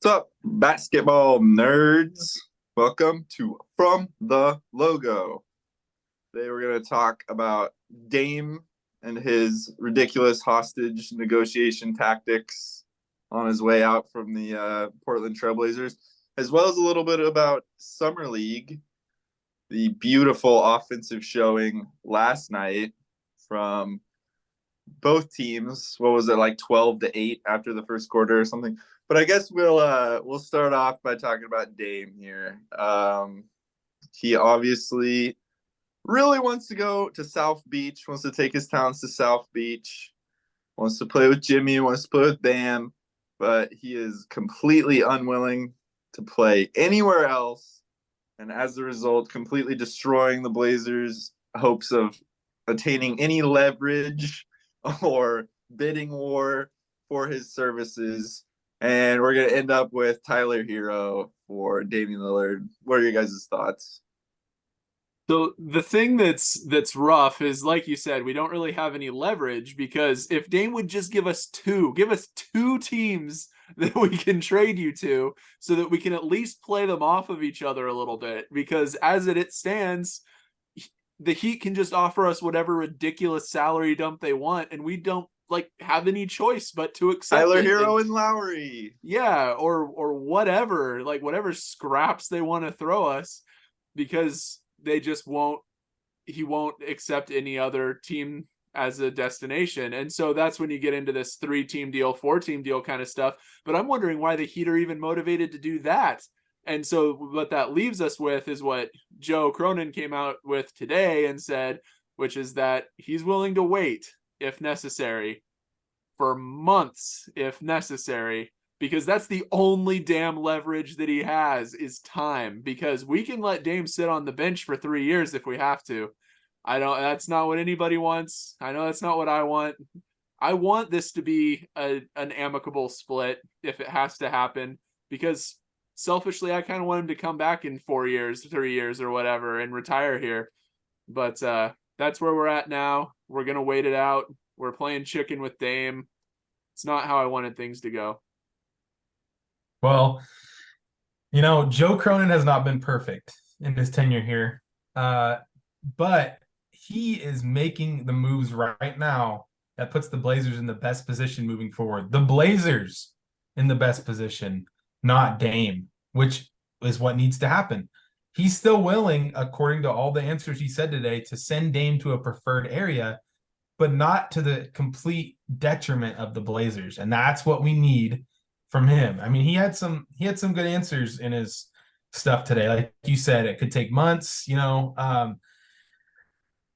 What's up, basketball nerds? Welcome to From the Logo. Today we're going to talk about Dame and his ridiculous hostage negotiation tactics on his way out from the Portland Trailblazers, as well as a little bit about Summer League, the beautiful offensive showing last night from both teams. What was it, like 12-8 after the first quarter or something? But I guess we'll start off by talking about Dame here. He obviously really wants to go to South Beach, wants to take his talents to South Beach, wants to play with Jimmy, wants to play with Bam, but he is completely unwilling to play anywhere else, and as a result, completely destroying the Blazers' hopes of attaining any leverage or bidding war for his services. And we're going to end up with Tyler Hero for Damian Lillard. What are your guys' thoughts? So the thing that's rough is, like you said, we don't really have any leverage, because if Dame would just give us two teams that we can trade you to, so that we can at least play them off of each other a little bit, because as it stands, the Heat can just offer us whatever ridiculous salary dump they want, and we don't have any choice but to accept Tyler it. Hero and Lowry. Yeah, or whatever, whatever scraps they want to throw us, because they just won't he won't accept any other team as a destination. And so that's when you get into this 3-team deal, 4-team deal kind of stuff. But I'm wondering why the Heat are even motivated to do that. And so what that leaves us with is what Joe Cronin came out with today and said, which is that he's willing to wait if necessary, for months if necessary, because that's the only damn leverage that he has, is time. Because we can let Dame sit on the bench for 3 years if we have to. That's not what anybody wants. I know that's not what I want. I want this to be an amicable split if it has to happen, because selfishly, I kind of want him to come back in 4 years, 3 years or whatever and retire here. But that's where we're at now. We're going to wait it out. We're playing chicken with Dame. It's not how I wanted things to go. Well, Joe Cronin has not been perfect in his tenure here. But he is making the moves right now that puts the Blazers in the best position moving forward. The Blazers in the best position, not Dame, which is what needs to happen. He's still willing, according to all the answers he said today, to send Dame to a preferred area, but not to the complete detriment of the Blazers. And that's what we need from him. I mean, he had some good answers in his stuff today. Like you said, it could take months,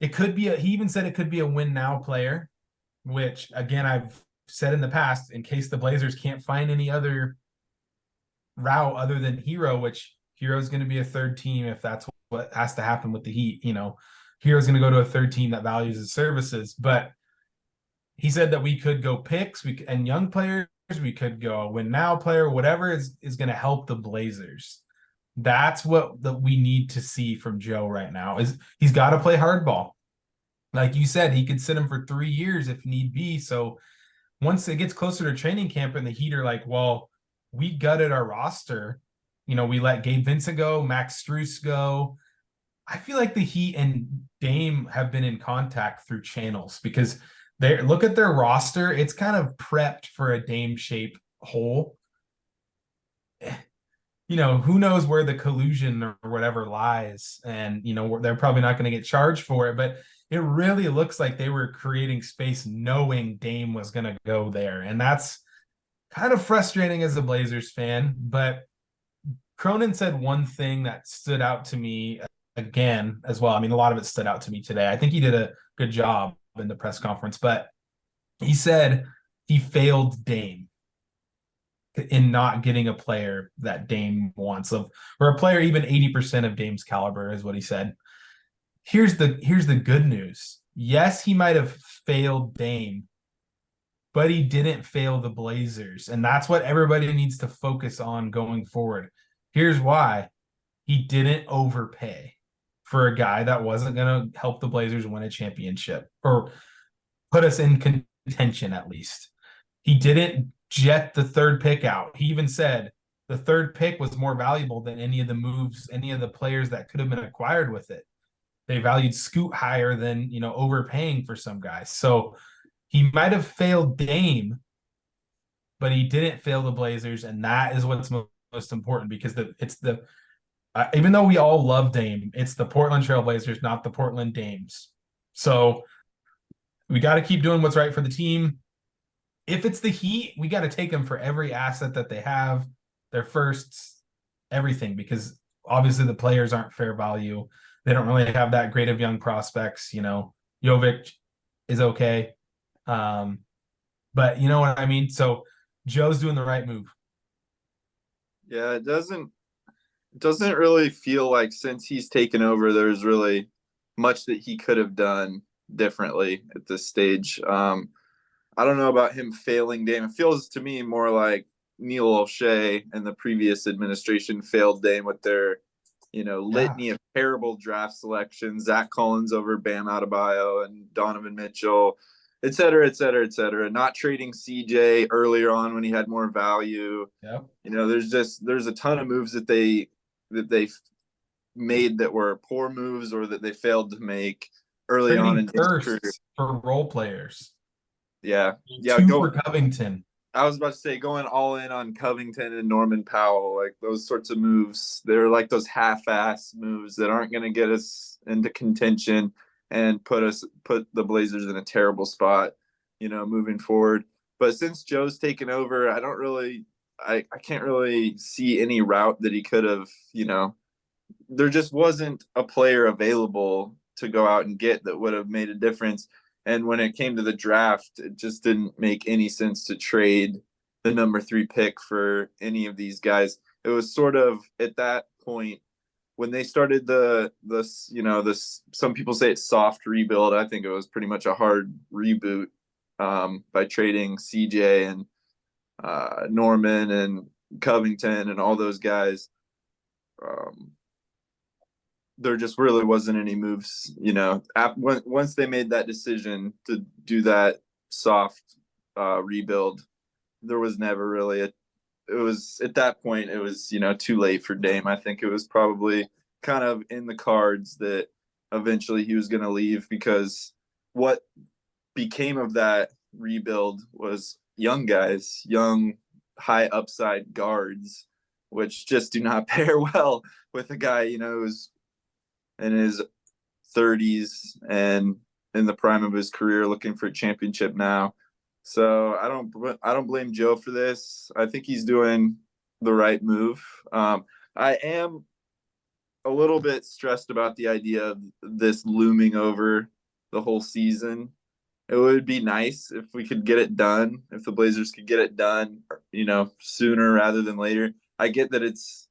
it could be he even said it could be a win now player, which again, I've said in the past, in case the Blazers can't find any other route other than Hero, which Hero's going to be a third team if that's what has to happen with the Heat. Hero's going to go to a third team that values his services. But he said that we could go picks and young players. We could go a win now player, whatever is going to help the Blazers. That's what we need to see from Joe right now. Is he's got to play hardball. Like you said, he could sit him for 3 years if need be. So once it gets closer to training camp and the Heat are like, well, we gutted our roster. We let Gabe Vincent go, Max Strus go. I feel like the Heat and Dame have been in contact through channels, because they look at their roster. It's kind of prepped for a Dame shape hole. Who knows where the collusion or whatever lies. And, they're probably not going to get charged for it, but it really looks like they were creating space knowing Dame was going to go there. And that's kind of frustrating as a Blazers fan. But Cronin said one thing that stood out to me again as well. I mean, a lot of it stood out to me today. I think he did a good job in the press conference, but he said he failed Dame in not getting a player that Dame wants, or a player even 80% of Dame's caliber, is what he said. Here's the good news. Yes, he might have failed Dame, but he didn't fail the Blazers. And that's what everybody needs to focus on going forward. Here's why. He didn't overpay for a guy that wasn't going to help the Blazers win a championship, or put us in contention at least. He didn't jet the third pick out. He even said, the third pick was more valuable than any of the moves, any of the players that could have been acquired with it. They valued Scoot higher than, overpaying for some guys. So he might have failed Dame, but he didn't fail the Blazers, and that is what's most important, because even though we all love Dame, it's the Portland Trail Blazers, not the Portland Dames. So we got to keep doing what's right for the team. If it's the Heat, we got to take them for every asset that they have, their firsts, everything, because obviously the players aren't fair value. They don't really have that great of young prospects. Jovic is okay. But you know what I mean? So Joe's doing the right move. Yeah, it doesn't really feel like since he's taken over, there's really much that he could have done differently at this stage. I don't know about him failing Dame. It feels to me more like Neil O'Shea and the previous administration failed Dame with their, litany of terrible draft selections, Zach Collins over Bam Adebayo and Donovan Mitchell, et cetera, et cetera, et cetera. Not trading CJ earlier on when he had more value. Yep. There's a ton of moves that they made that were poor moves or that they failed to make early on in his career. For role players. Yeah. For Covington. I was about to say going all in on Covington and Norman Powell, like those sorts of moves. They're like those half-ass moves that aren't going to get us into contention and put the Blazers in a terrible spot, moving forward. But since Joe's taken over, I can't really see any route that he could have, there just wasn't a player available to go out and get that would have made a difference. And when it came to the draft, it just didn't make any sense to trade the number 3 pick for any of these guys. It was sort of at that point when they started some people say it's soft rebuild. I think it was pretty much a hard reboot by trading CJ and Norman and Covington and all those guys. There just really wasn't any moves, once they made that decision to do that soft rebuild, there was never really it was at that point, it was, too late for Dame. I think it was probably kind of in the cards that eventually he was going to leave, because what became of that rebuild was young guys, young high upside guards, which just do not pair well with a guy, who's in his 30s and in the prime of his career looking for a championship now. So I don't blame Joe for this. I think he's doing the right move. I am a little bit stressed about the idea of this looming over the whole season. It would be nice if we could get it done, if the Blazers could get it done, sooner rather than later. I get that it's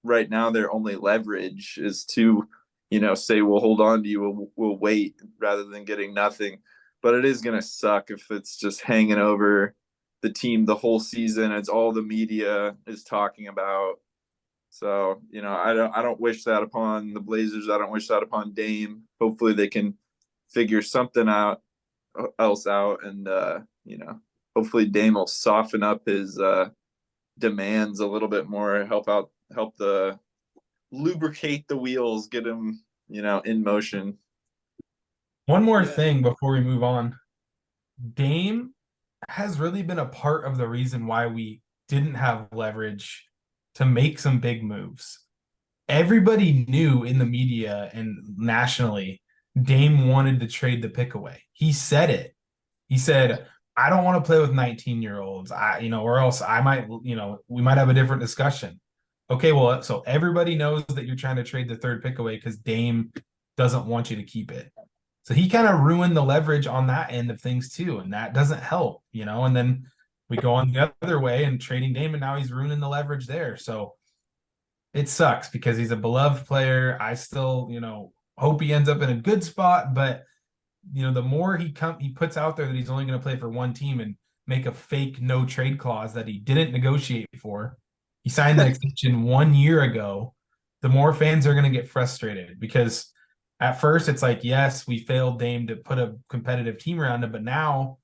right now their only leverage is to say we'll hold on to you, we'll wait rather than getting nothing. But it is going to suck if it's just hanging over the team the whole season. It's all the media is talking about. So, I don't wish that upon the Blazers. I don't wish that upon Dame. Hopefully they can figure something else out. And, hopefully Dame will soften up his demands a little bit more, help lubricate the wheels, get him, in motion. One more thing before we move on. Dame has really been a part of the reason why we didn't have leverage to make some big moves. Everybody knew in the media and nationally, Dame wanted to trade the pick away. He said it. He said, I don't want to play with 19-year-olds. Or else I might, we might have a different discussion. Okay, well, so everybody knows that you're trying to trade the third pick away because Dame doesn't want you to keep it. So he kind of ruined the leverage on that end of things too, and that doesn't help, and then we go on the other way and trading Dame, and now he's ruining the leverage there. So it sucks because he's a beloved player. I still, hope he ends up in a good spot, but the more he puts out there that he's only going to play for one team and make a fake no trade clause that he didn't negotiate for. He signed that extension 1 year ago. The more fans are going to get frustrated because at first it's like, yes, we failed Dame to put a competitive team around him, but now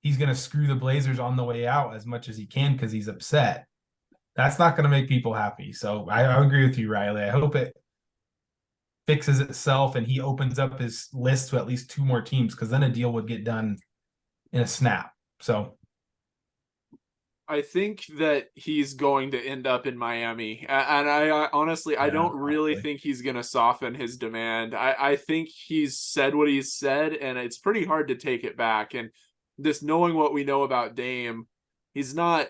he's going to screw the Blazers on the way out as much as he can because he's upset. That's not going to make people happy. So I agree with you, Riley. I hope it fixes itself and he opens up his list to at least 2 more teams, because then a deal would get done in a snap. So I think that he's going to end up in Miami. And I honestly, I don't really probably. think he's going to soften his demand. I think he's said what he's said, and it's pretty hard to take it back. And just knowing what we know about Dame, he's not,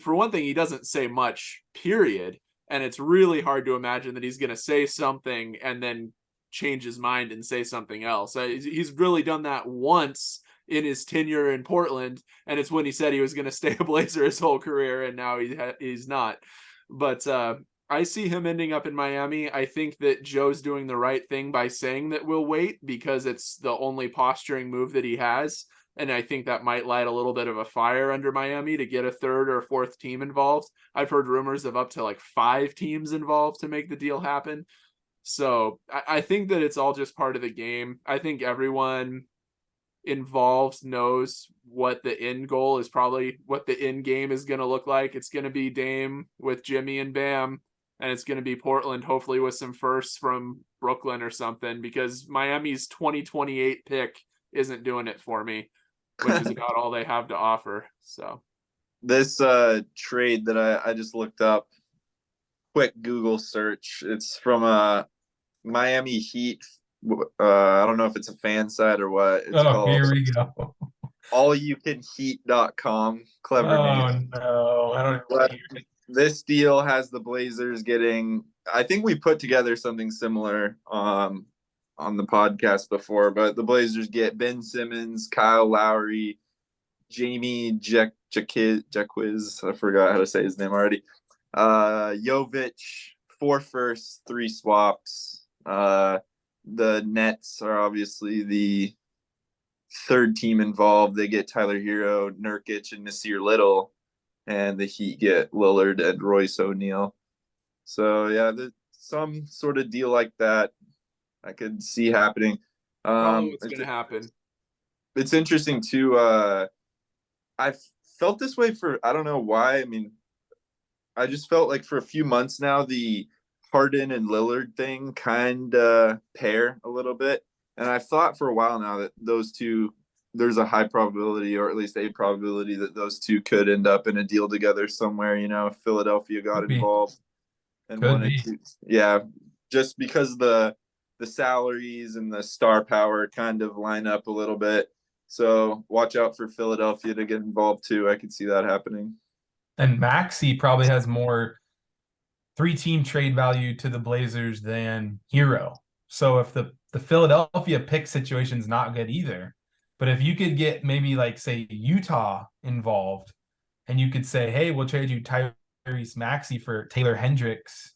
for one thing, he doesn't say much, period. And it's really hard to imagine that he's going to say something and then change his mind and say something else. He's really done that once in his tenure in Portland, and it's when he said he was going to stay a Blazer his whole career, and now he's not. But I see him ending up in Miami. I think that Joe's doing the right thing by saying that we'll wait, because it's the only posturing move that he has, and I think that might light a little bit of a fire under Miami to get a 3rd or 4th team involved. I've heard rumors of up to like 5 teams involved to make the deal happen. So I think that it's all just part of the game. I think everyone involved knows what the end goal is, probably what the end game is going to look like. It's going to be Dame with Jimmy and Bam, and it's going to be Portland, hopefully with some firsts from Brooklyn or something, because Miami's 2028 pick isn't doing it for me, which is about all they have to offer. So This trade that I just looked up, quick Google search, it's from Miami Heat. I don't know if it's a fan site or what. It's called here we go. allyoucanheat.com. Clever name. No, I don't even But hear it. this deal has the Blazers getting, I think we put together something similar on the podcast before, but the Blazers get Ben Simmons, Kyle Lowry, Jamie Jaquiz, I forgot how to say his name already. Jovic, 4 firsts, 3 swaps. The Nets are obviously the 3rd team involved. They get Tyler Hero, Nurkic, and Nasir Little, and the Heat get Lillard and Royce O'Neal. So yeah, some sort of deal like that I could see happening. probably what's going to happen. It's interesting too. I've felt this way for, I don't know why. I mean, I just felt like for a few months now, the Harden and Lillard thing kind of pair a little bit. And I've thought for a while now that those two, there's a high probability, or at least a probability, that those two could end up in a deal together somewhere, if Philadelphia got involved and wanted to. Yeah, just because the salaries and the star power kind of line up a little bit. So watch out for Philadelphia to get involved too. I could see that happening. And Maxey probably has more 3-team trade value to the Blazers than Hero. So if the Philadelphia pick situation is not good either, but if you could get maybe like, say, Utah involved, and you could say, hey, we'll trade you Tyrese Maxey for Taylor Hendricks,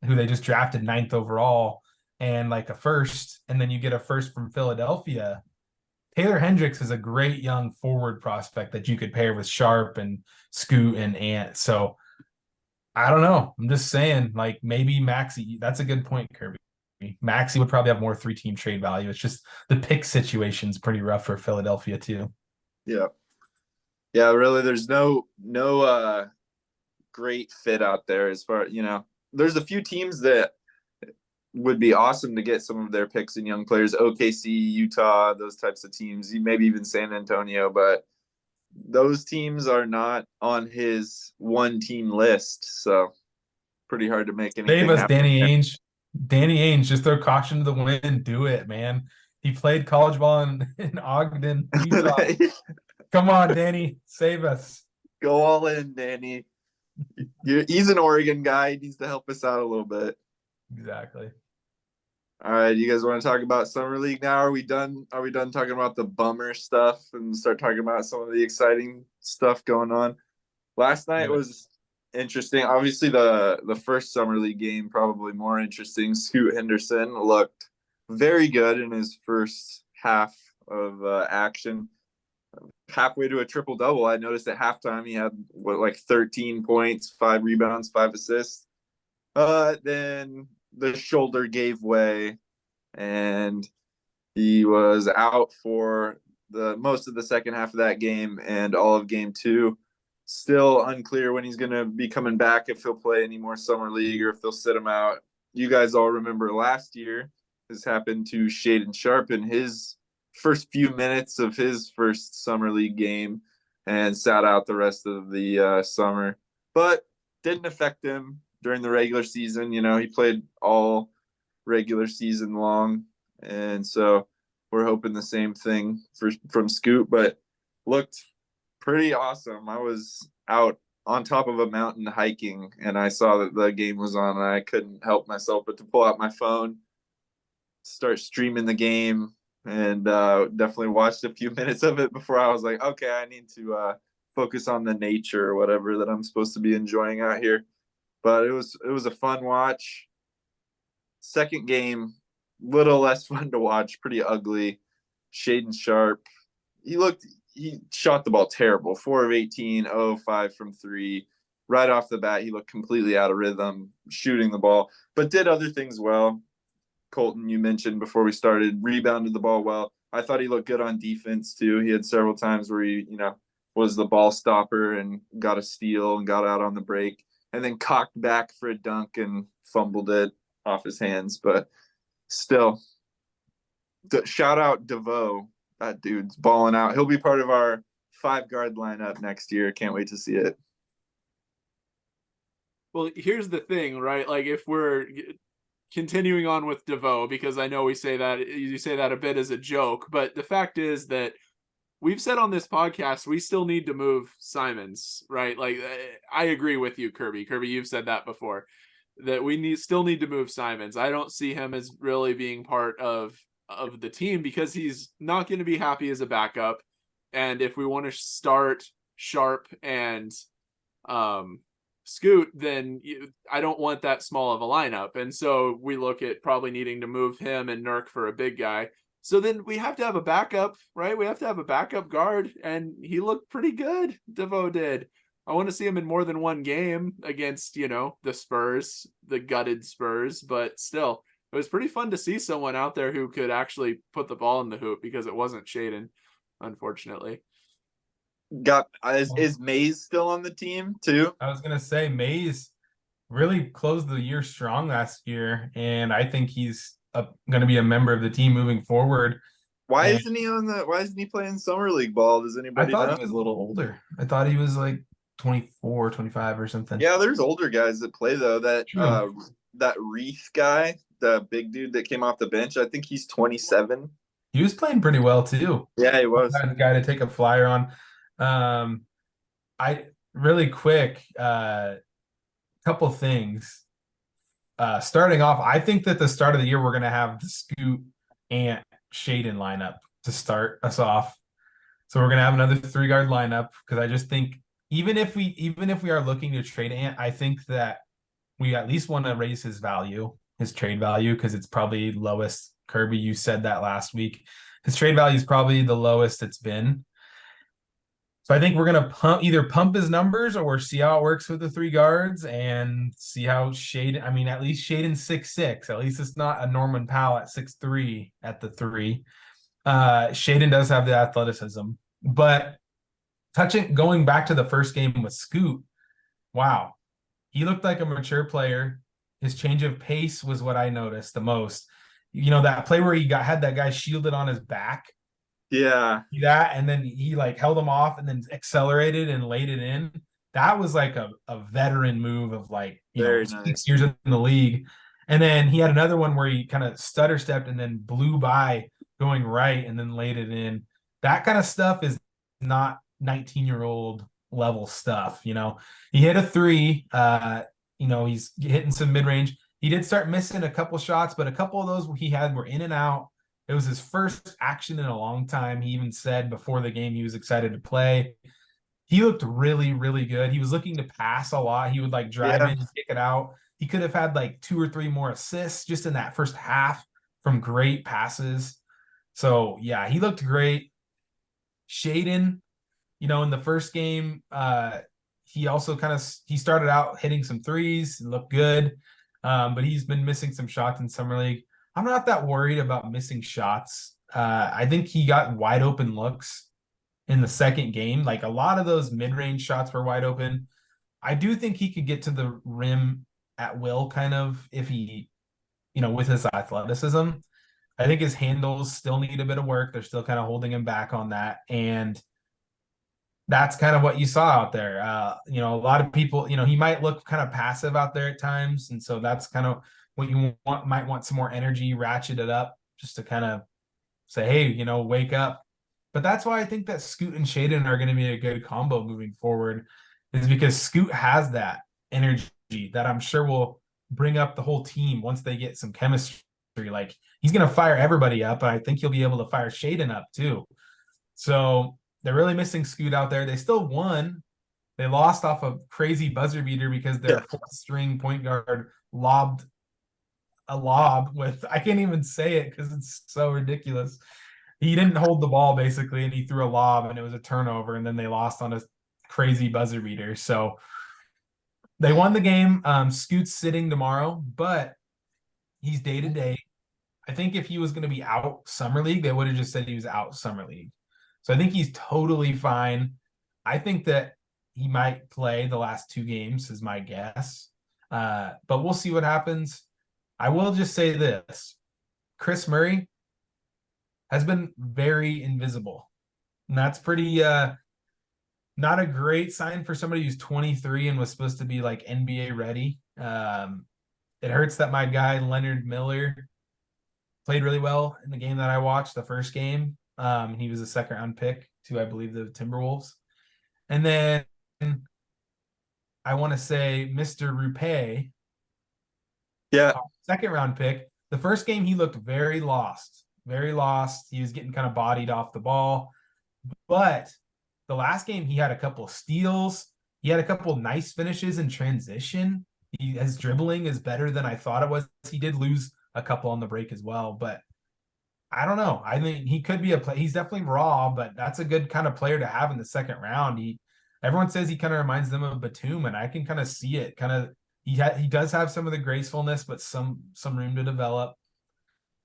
who they just drafted 9th overall, and like a first, and then you get a first from Philadelphia. Taylor Hendricks is a great young forward prospect that you could pair with Sharp and Scoot and Ant. So I don't know. I'm just saying, like, maybe Maxey. That's a good point, Kirby. Maxey would probably have more 3-team trade value. It's just the pick situation's pretty rough for Philadelphia too. Yeah. Yeah, really, there's no great fit out there as far, there's a few teams that would be awesome to get some of their picks and young players, OKC, Utah, those types of teams, maybe even San Antonio, but those teams are not on his 1-team list. So pretty hard to make anything Save us, happen. Danny Ainge. Danny Ainge, just throw caution to the wind. Do it, man. He played college ball in Ogden, Utah. Come on, Danny, save us. Go all in, Danny. He's an Oregon guy. He needs to help us out a little bit. Exactly. All right, you guys want to talk about Summer League now? Are we done? Are we done talking about the bummer stuff and start talking about some of the exciting stuff going on? Last night was interesting. Obviously, the first Summer League game probably more interesting. Scoot Henderson looked very good in his first half of action. Halfway to a triple double, I noticed at halftime he had 13 points, 5 rebounds, 5 assists. Then the shoulder gave way, and he was out for the most of the second half of that game and all of game 2. Still unclear when he's going to be coming back, if he'll play any more summer league or if they'll sit him out. You guys all remember last year this happened to Shaden Sharp in his first few minutes of his first summer league game and sat out the rest of the summer, but didn't affect him during the regular season. You know, he played all regular season long, and so we're hoping the same thing from Scoot, but looked pretty awesome. I was out on top of a mountain hiking, and I saw that the game was on, and I couldn't help myself but to pull out my phone, start streaming the game, and definitely watched a few minutes of it before I was like, okay, I need to focus on the nature or whatever that I'm supposed to be enjoying out here. But it was a fun watch. Second game, little less fun to watch, pretty ugly. Shaden Sharp, he shot the ball terrible. 4 of 18, 0 of 5 from 3. Right off the bat, he looked completely out of rhythm shooting the ball, but did other things well. Colton, you mentioned before we started, rebounded the ball well. I thought he looked good on defense too. He had several times where he, was the ball stopper and got a steal and got out on the break, and then cocked back for a dunk and fumbled it off his hands. But still, shout out DeVoe. That dude's balling out. He'll be part of our 5-guard lineup next year. Can't wait to see it. Well, here's the thing, right? Like, if we're continuing on with DeVoe, because I know you say that a bit as a joke, but the fact is that we've said on this podcast we still need to move Simons, right? Like, I agree with you, Kirby. You've said that before, that we still need to move Simons. I don't see him as really being part of the team because he's not going to be happy as a backup. And if we want to start Sharp and Scoot, then I don't want that small of a lineup. And so we look at probably needing to move him and Nurk for a big guy. So then we have to have a backup, right? We have to have a backup guard, and he looked pretty good. DeVoe did. I want to see him in more than one game against, the Spurs, the gutted Spurs, but still, it was pretty fun to see someone out there who could actually put the ball in the hoop, because it wasn't Shaden, unfortunately. Is Mays still on the team too? I was gonna say Mays really closed the year strong last year, and I think he's going to be a member of the team moving forward. Why isn't he playing summer league ball? Does anybody know? I thought he was a little older. I thought he was like 24, 25 or something. Yeah, there's older guys that play though. That Reith guy, the big dude that came off the bench, I think he's 27. He was playing pretty well too. Yeah, he was. The guy to take a flyer on. I really quick, couple things. Starting off, I think that the start of the year we're going to have the Scoot and Shaden lineup to start us off. So we're going to have another 3-guard lineup, because I just think even if we are looking to trade Ant, I think that we at least want to raise his trade value, because it's probably lowest. Kirby, you said that last week. His trade value is probably the lowest it's been. So I think we're going to either pump his numbers or see how it works with the 3 guards and see how Shaden, at least Shaden's 6'6". At least it's not a Norman Powell at 6'3" at the 3. Shaden does have the athleticism. But going back to the first game with Scoot, wow. He looked like a mature player. His change of pace was what I noticed the most. That play where he had that guy shielded on his back. Yeah. That, and then he held him off and then accelerated and laid it in. That was like a veteran move of Very 6 nice. years in the league. And then he had another one where he kind of stutter stepped and then blew by going right and then laid it in. That kind of stuff is not 19-year-old level stuff. He hit a 3. He's hitting some mid-range. He did start missing a couple shots, but a couple of those he had were in and out. It was his first action in a long time. He even said before the game he was excited to play. He looked really, really good. He was looking to pass a lot. He would drive in and kick it out. He could have had 2 or 3 more assists just in that first half from great passes. So, yeah, he looked great. Shaden, in the first game, he also he started out hitting some 3s and looked good. But he's been missing some shots in summer league. I'm not that worried about missing shots. I think he got wide open looks in the second game. Like a lot of those mid-range shots were wide open. I do think he could get to the rim at will, kind of, if he, with his athleticism. I think his handles still need a bit of work. They're still kind of holding him back on that. And that's kind of what you saw out there. A lot of people, he might look kind of passive out there at times. And so that's kind of what you might want some more energy, ratchet it up just to kind of say, hey, wake up. But that's why I think that Scoot and Shaden are going to be a good combo moving forward, is because Scoot has that energy that I'm sure will bring up the whole team once they get some chemistry. Like he's going to fire everybody up, and I think he'll be able to fire Shaden up too. So they're really missing Scoot out there. They still won. They lost off a crazy buzzer beater because their fourth string point guard lobbed a lob with, I can't even say it because it's so ridiculous. He didn't hold the ball basically, and he threw a lob, and it was a turnover, and then they lost on a crazy buzzer beater. So they won the game. Scoot's sitting tomorrow, but he's day to day. I think if he was going to be out summer league, they would have just said he was out summer league. So I think he's totally fine. I think that he might play the last 2 games is my guess. But we'll see what happens. I will just say this. Chris Murray has been very invisible. And that's pretty not a great sign for somebody who's 23 and was supposed to be like NBA ready. It hurts that my guy Leonard Miller played really well in the game that I watched, the first game. He was a second-round pick to, I believe, the Timberwolves. And then I want to say Mr. Rupe, second-round pick. The first game, he looked very lost. Very lost. He was getting kind of bodied off the ball. But the last game, he had a couple of steals. He had a couple of nice finishes in transition. His dribbling is better than I thought it was. He did lose a couple on the break as well, but I don't know. I think he could be he's definitely raw, but that's a good kind of player to have in the second round. Everyone says he kind of reminds them of Batum, and I can kind of see it. He does have some of the gracefulness, but some room to develop.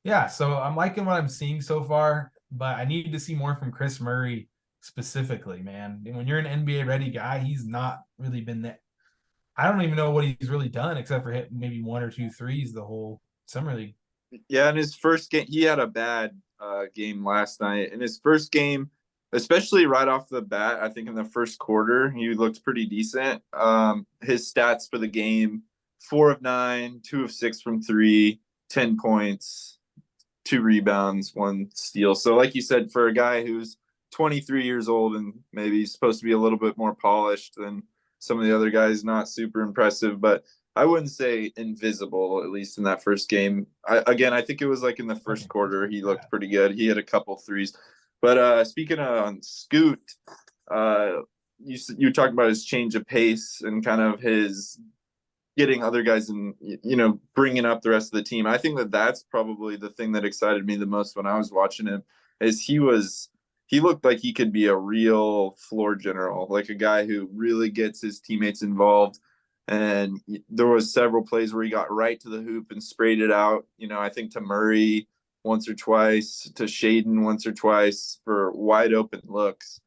Yeah, so I'm liking what I'm seeing so far, but I need to see more from Chris Murray specifically, man. And when you're an NBA ready guy, he's not really been that. I don't even know what he's really done except for hit maybe 1 or 2 threes the whole summer league. Yeah, in his first game, he had a bad game last night. In his first game, especially right off the bat, I think in the first quarter, he looked pretty decent. His stats for the game: 4 of 9, 2 of 6 from 3, 10 points, 2 rebounds, 1 steal. So like you said, for a guy who's 23 years old and maybe supposed to be a little bit more polished than some of the other guys, not super impressive, but I wouldn't say invisible, at least in that first game. I think it was like in the first quarter, he looked pretty good. He had a couple threes. But speaking on Scoot, you talked about his change of pace and kind of his getting other guys and, bringing up the rest of the team. I think that that's probably the thing that excited me the most when I was watching him, is he looked like he could be a real floor general, like a guy who really gets his teammates involved. And there was several plays where he got right to the hoop and sprayed it out. I think to Murray once or twice, to Shaden once or twice for wide open looks.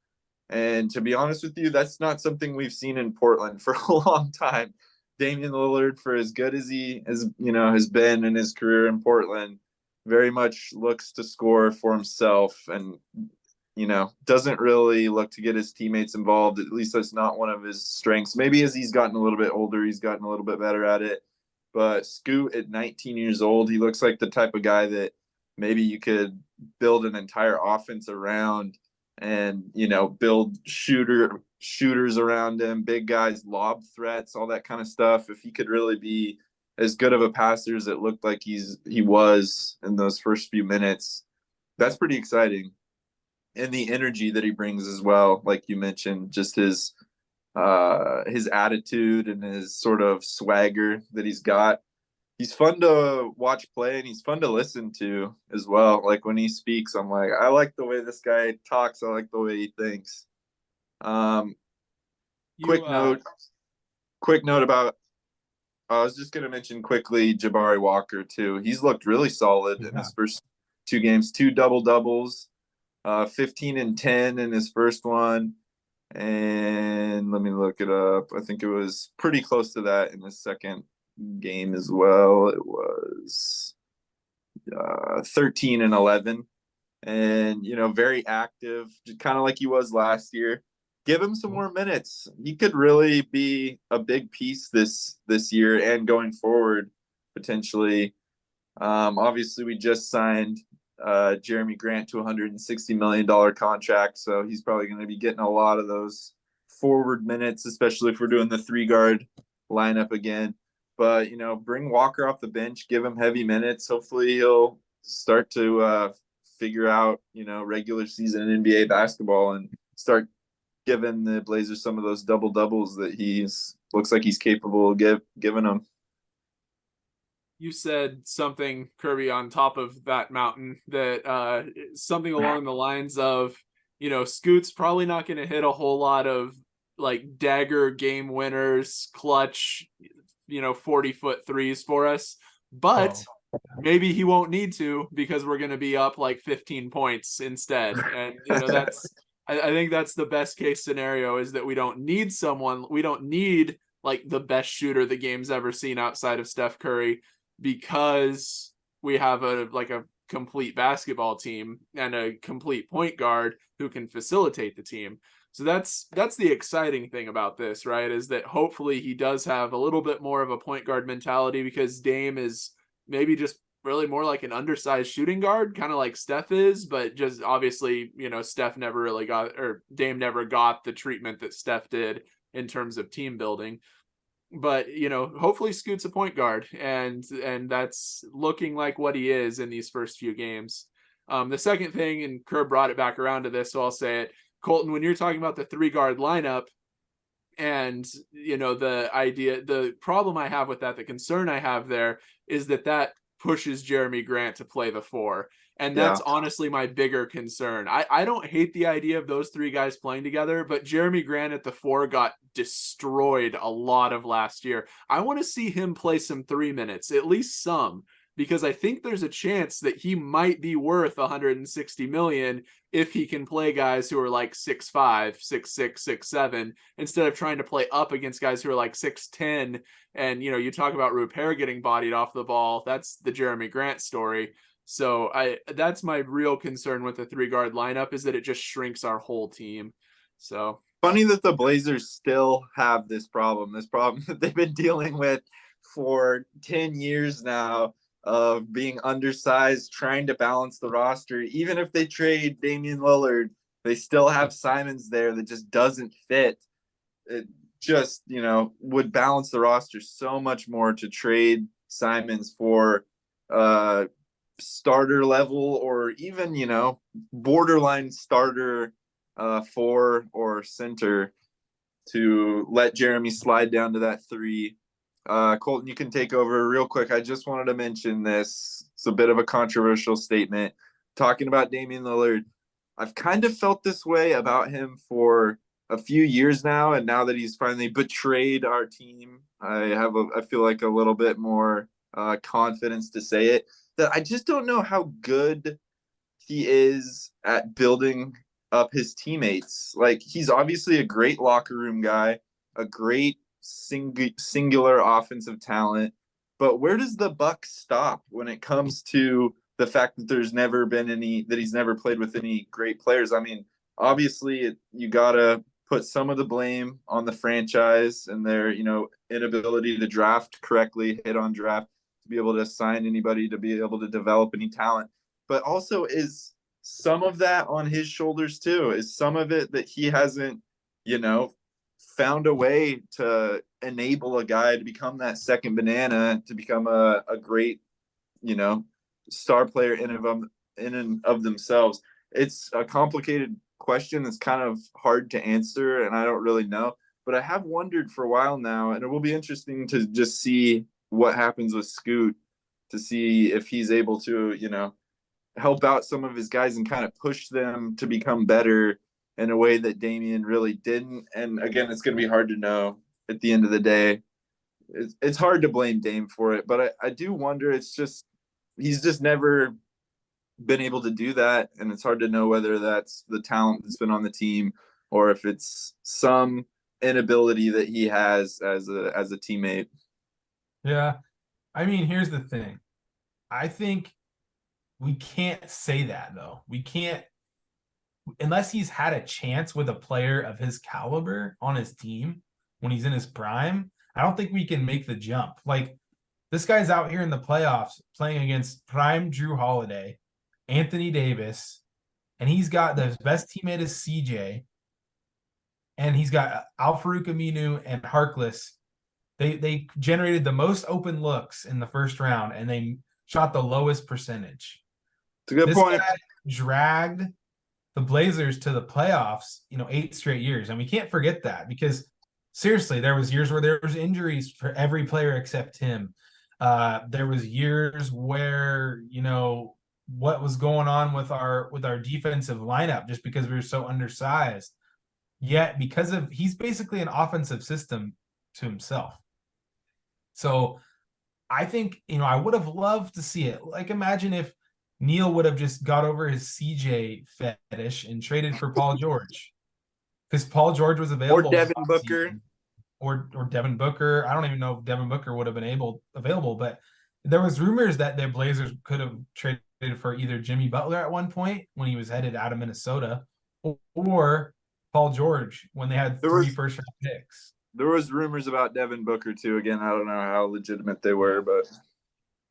And to be honest with you, that's not something we've seen in Portland for a long time. Damian Lillard, for as good as he has been in his career in Portland, very much looks to score for himself and doesn't really look to get his teammates involved. At least that's not one of his strengths. Maybe as he's gotten a little bit older, he's gotten a little bit better at it. But Scoot, at 19 years old, he looks like the type of guy that maybe you could build an entire offense around and, build shooters around him, big guys, lob threats, all that kind of stuff. If he could really be as good of a passer as it looked like he was in those first few minutes, that's pretty exciting. And the energy that he brings as well, like you mentioned, just his attitude and his sort of swagger that he's got. He's fun to watch play and he's fun to listen to as well. Like when he speaks, I'm like, I like the way this guy talks. I like the way he thinks. Quick note about, I was just going to mention quickly Jabari Walker too. He's looked really solid in his first 2 games, 2 double-doubles. 15 and 10 in his first one. And let me look it up. I think it was pretty close to that in the second game as well. It was 13 and 11. And, very active, kind of like he was last year. Give him some more minutes. He could really be a big piece this year and going forward, potentially. Obviously, we just signed Jeremy Grant to a $160 million contract, so he's probably going to be getting a lot of those forward minutes, especially if we're doing the 3-guard lineup again. But, bring Walker off the bench, give him heavy minutes. Hopefully he'll start to figure out, regular season NBA basketball and start giving the Blazers some of those double doubles that looks like he's capable of giving them. You said something, Kirby, on top of that mountain, that something along the lines of, Scoot's probably not going to hit a whole lot of like dagger game winners, clutch, 40-foot threes for us, but maybe he won't need to because we're going to be up like 15 points instead. And, I think that's the best case scenario, is that we don't need like the best shooter the game's ever seen outside of Steph Curry, because we have a complete basketball team and a complete point guard who can facilitate the team. So that's the exciting thing about this, right? Is that hopefully he does have a little bit more of a point guard mentality, because Dame is maybe just really more like an undersized shooting guard, kind of like Steph is, but just obviously, Steph never really or Dame never got the treatment that Steph did in terms of team building. But, hopefully Scoot's a point guard, and that's looking like what he is in these first few games. The second thing, and Kerr brought it back around to this, so I'll say it, Colton, when you're talking about the 3-guard lineup, and the problem I have with that, the concern I have there, is that pushes Jeremy Grant to play the 4. And that's honestly my bigger concern. I don't hate the idea of those 3 guys playing together, but Jeremy Grant at the 4 got destroyed a lot of last year. I want to see him play some 3 minutes, at least some, because I think there's a chance that he might be worth $160 million if he can play guys who are like 6'5", 6'6", 6'7", instead of trying to play up against guys who are like 6'10". And, you talk about Rupert getting bodied off the ball. That's the Jeremy Grant story. So that's my real concern with the 3-guard lineup, is that it just shrinks our whole team. So funny that the Blazers still have this problem that they've been dealing with for 10 years now, of being undersized, trying to balance the roster. Even if they trade Damian Lillard, they still have Simons there that just doesn't fit. It just, would balance the roster so much more to trade Simons for starter level, or even, borderline starter 4 or center, to let Jeremy slide down to that 3. Colton, you can take over real quick. I just wanted to mention this. It's a bit of a controversial statement. Talking about Damian Lillard, I've kind of felt this way about him for a few years now, and now that he's finally betrayed our team, I feel like a little bit more confidence to say it, that I just don't know how good he is at building up his teammates. Like, he's obviously a great locker room guy, a great singular offensive talent, but where does the buck stop when it comes to the fact that he's never played with any great players? I mean, obviously you gotta put some of the blame on the franchise and their inability to draft correctly, hit on draft, to be able to sign anybody, to be able to develop any talent. But also, is some of that on his shoulders too? Is some of it that he hasn't found a way to enable a guy to become that second banana, to become a great, star player in and of themselves? It's a complicated question. It's kind of hard to answer, and I don't really know. But I have wondered for a while now, and it will be interesting to just see what happens with Scoot, to see if he's able to, help out some of his guys and kind of push them to become better in a way that Damian really didn't. And again, it's going to be hard to know at the end of the day. It's hard to blame Dame for it, but I do wonder, he's just never been able to do that, and it's hard to know whether that's the talent that's been on the team or if it's some inability that he has as a teammate. Yeah. I mean, here's the thing. I think we can't say that though. We can't, unless he's had a chance with a player of his caliber on his team when he's in his prime. I don't think we can make the jump. Like, this guy's out here in the playoffs playing against prime Drew Holiday, Anthony Davis, and he's got the best teammate is CJ, and he's got Al-Farouq Aminu and Harkless. They generated the most open looks in the first round, and they shot the lowest percentage. It's a good This point. guy dragged the Blazers to the playoffs, 8 straight years, and we can't forget that, because seriously, there was years where there was injuries for every player except him. There was years where what was going on with our defensive lineup, just because we were so undersized. Yet, because of he's basically an offensive system to himself. So I think, I would have loved to see it. Like, imagine if Neil would have just got over his CJ fetish and traded for Paul George, because Paul George was available. Or Devin Booker. Or Devin Booker. I don't even know if Devin Booker would have been available, but there was rumors that the Blazers could have traded for either Jimmy Butler at one point when he was headed out of Minnesota, or Paul George when they had three first-round picks. There was rumors about Devin Booker too. Again, I don't know how legitimate they were, but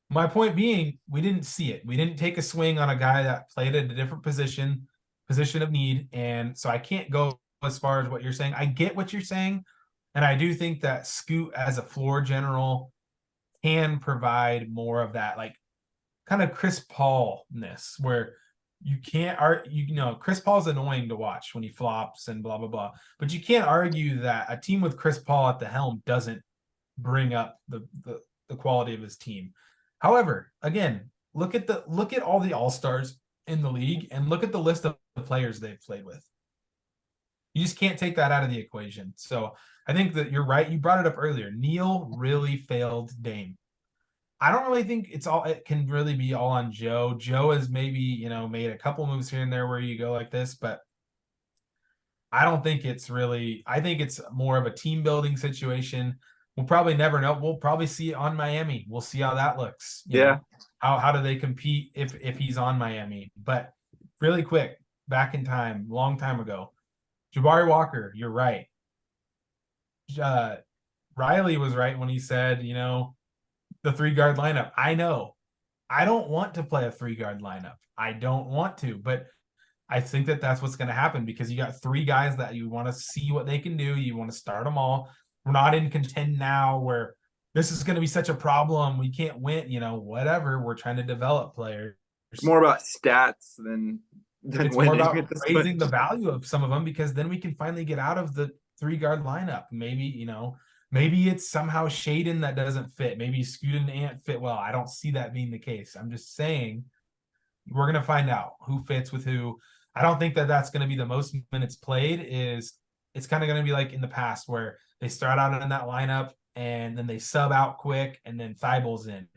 my point being, we didn't see it. We didn't take a swing on a guy that played at a different position of need, and so I can't go as far as what you're saying. I get what you're saying, and I do think that Scoot as a floor general can provide more of that, like, kind of Chris Paul-ness, where you can't Chris Paul's annoying to watch when he flops and blah blah blah, but you can't argue that a team with Chris Paul at the helm doesn't bring up the quality of his team. However, again, look at all the all-stars in the league and look at the list of the players they've played with. You just can't take that out of the equation. So I think that you're right. You brought it up earlier. Neil really failed Dame. I don't really think it can really be all on Joe. Joe has maybe, made a couple moves here and there where you go like this, but I don't think it's really, I think it's more of a team building situation. We'll probably never know. We'll probably see it on Miami. We'll see how that looks. Yeah. How do they compete if he's on Miami? But really quick, back in time, long time ago, Jabari Walker, you're right. Riley was right when he said, the 3-guard lineup. I know. I don't want to play a 3-guard lineup. I don't want to, but I think that that's what's going to happen, because you got 3 guys that you want to see what they can do. You want to start them all. We're not in contend now where this is going to be such a problem. We can't win, whatever. We're trying to develop players. It's more about stats than it's winning. More about raising the value of some of them, because then we can finally get out of the 3-guard lineup. Maybe it's somehow Shaden that doesn't fit. Maybe Scoot and Ant fit well. I don't see that being the case. I'm just saying we're going to find out who fits with who. I don't think that that's going to be the most minutes played. It's kind of going to be like in the past where they start out in that lineup and then they sub out quick and then Thybulle's in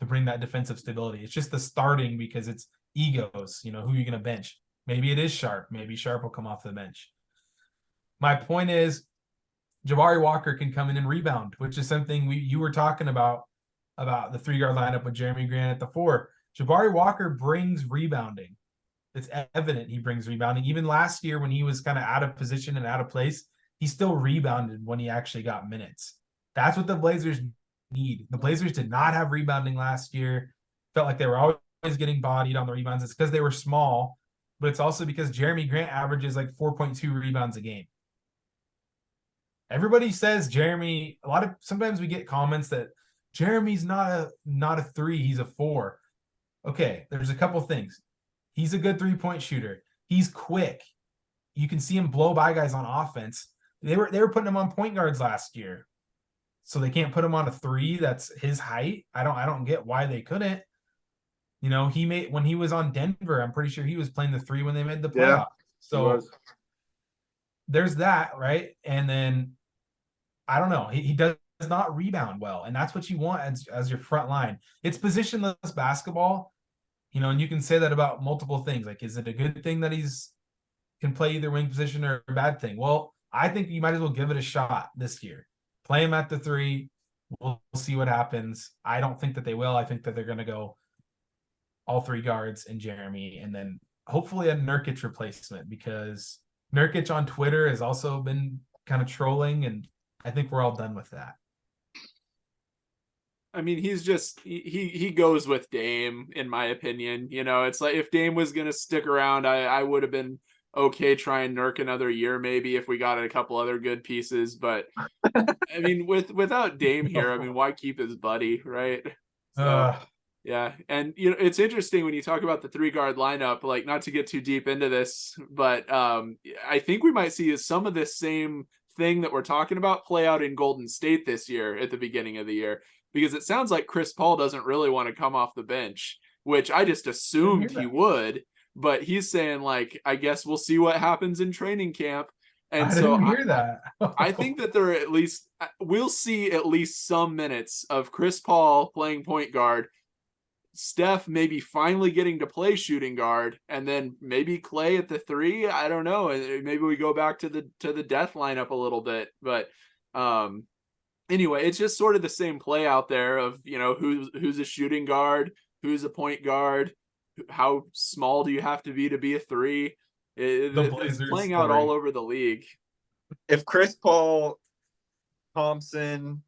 to bring that defensive stability. It's just the starting, because it's egos. Who are you going to bench? Maybe it is Sharp. Maybe Sharp will come off the bench. My point is, Jabari Walker can come in and rebound, which is something you were talking about the 3-guard lineup with Jeremy Grant at the 4. Jabari Walker brings rebounding. It's evident he brings rebounding. Even last year when he was kind of out of position and out of place, he still rebounded when he actually got minutes. That's what the Blazers need. The Blazers did not have rebounding last year. Felt like they were always getting bodied on the rebounds. It's because they were small, but it's also because Jeremy Grant averages like 4.2 rebounds a game. Everybody says Jeremy, sometimes we get comments that Jeremy's not a 3, he's a 4. Okay, there's a couple things. He's a good 3-point shooter. He's quick. You can see him blow by guys on offense. They were putting him on point guards last year. So they can't put him on a 3 that's his height. I don't get why they couldn't. When he was on Denver, I'm pretty sure he was playing the 3 when they made the playoff. Yeah, so there's that, right? And then I don't know. He does not rebound well, and that's what you want as your front line. It's positionless basketball. and you can say that about multiple things. Like, is it a good thing that he's can play either wing position or a bad thing? Well, I think you might as well give it a shot this year. Play him at the 3. We'll see what happens. I don't think that they will. I think that they're going to go all 3 guards and Jeremy, and then hopefully a Nurkic replacement, because Nurkic on Twitter has also been kind of trolling, and I think we're all done with that. I mean, he's just he goes with Dame, in my opinion. It's like if Dame was gonna stick around, I would have been okay trying Nurk another year maybe if we got a couple other good pieces. But I mean, without Dame here, I mean, why keep his buddy, right? So yeah, and it's interesting when you talk about the 3-guard lineup. Like, not to get too deep into this, but I think we might see some of this same thing that we're talking about play out in Golden State this year at the beginning of the year. Because it sounds like Chris Paul doesn't really want to come off the bench, which I just assumed he would. But he's saying, like, I guess we'll see what happens in training camp. And I didn't hear that. I think that we'll see at least some minutes of Chris Paul playing point guard, Steph maybe finally getting to play shooting guard, and then maybe Clay at the 3. I don't know. Maybe we go back to the death lineup a little bit, but anyway, it's just sort of the same play out there of, who's a shooting guard, who's a point guard, how small do you have to be a 3? It's playing out all over the league. If Chris Paul, Thompson,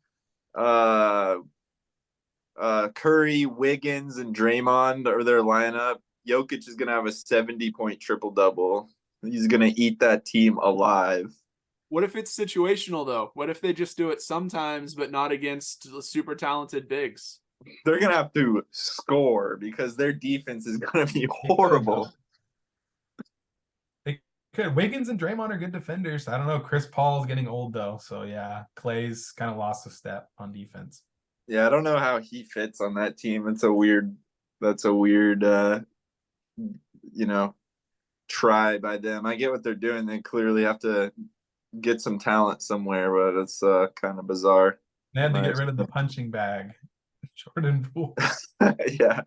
Curry, Wiggins, and Draymond are their lineup, Jokic is going to have a 70-point triple-double. He's going to eat that team alive. What if it's situational, though? What if they just do it sometimes, but not against super talented bigs? They're going to have to score because their defense is going to be horrible. They could. Wiggins and Draymond are good defenders. I don't know. Chris Paul's getting old, though. So, yeah, Clay's kind of lost a step on defense. Yeah, I don't know how he fits on that team. That's a weird try by them. I get what they're doing. They clearly have to get some talent somewhere, but it's kind of bizarre. They had to get rid of the punching bag, Jordan Poole. yeah,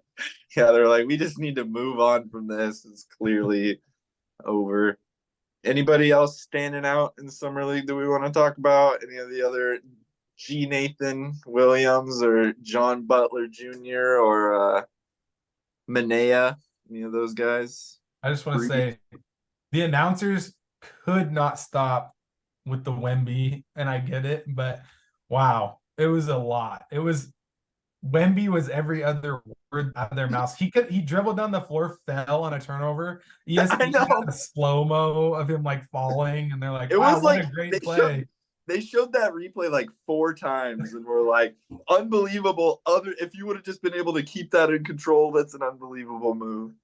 they're like, we just need to move on from this. It's clearly over. Anybody else standing out in the summer league that we want to talk about? Any of the other G. Nathan Williams or John Butler Jr. or Manea? Any of those guys? I just want to say the announcers could not stop with the Wemby, and I get it, but wow, it was a lot. It was Wemby was every other word out of their mouths. He dribbled down the floor, fell on a turnover. ESPN had a slow-mo of him like falling, and they're like, it wow, was what like a great play. They showed that replay like 4 times, and we're like, unbelievable. If you would have just been able to keep that in control, that's an unbelievable move.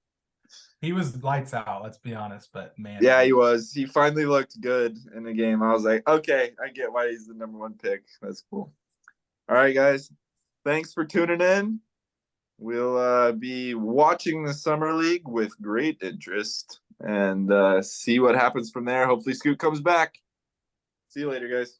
He was lights out, let's be honest, but man. Yeah, he was. He finally looked good in the game. I was like, okay, I get why he's the number 1 pick. That's cool. All right, guys. Thanks for tuning in. We'll be watching the Summer League with great interest and see what happens from there. Hopefully Scoot comes back. See you later, guys.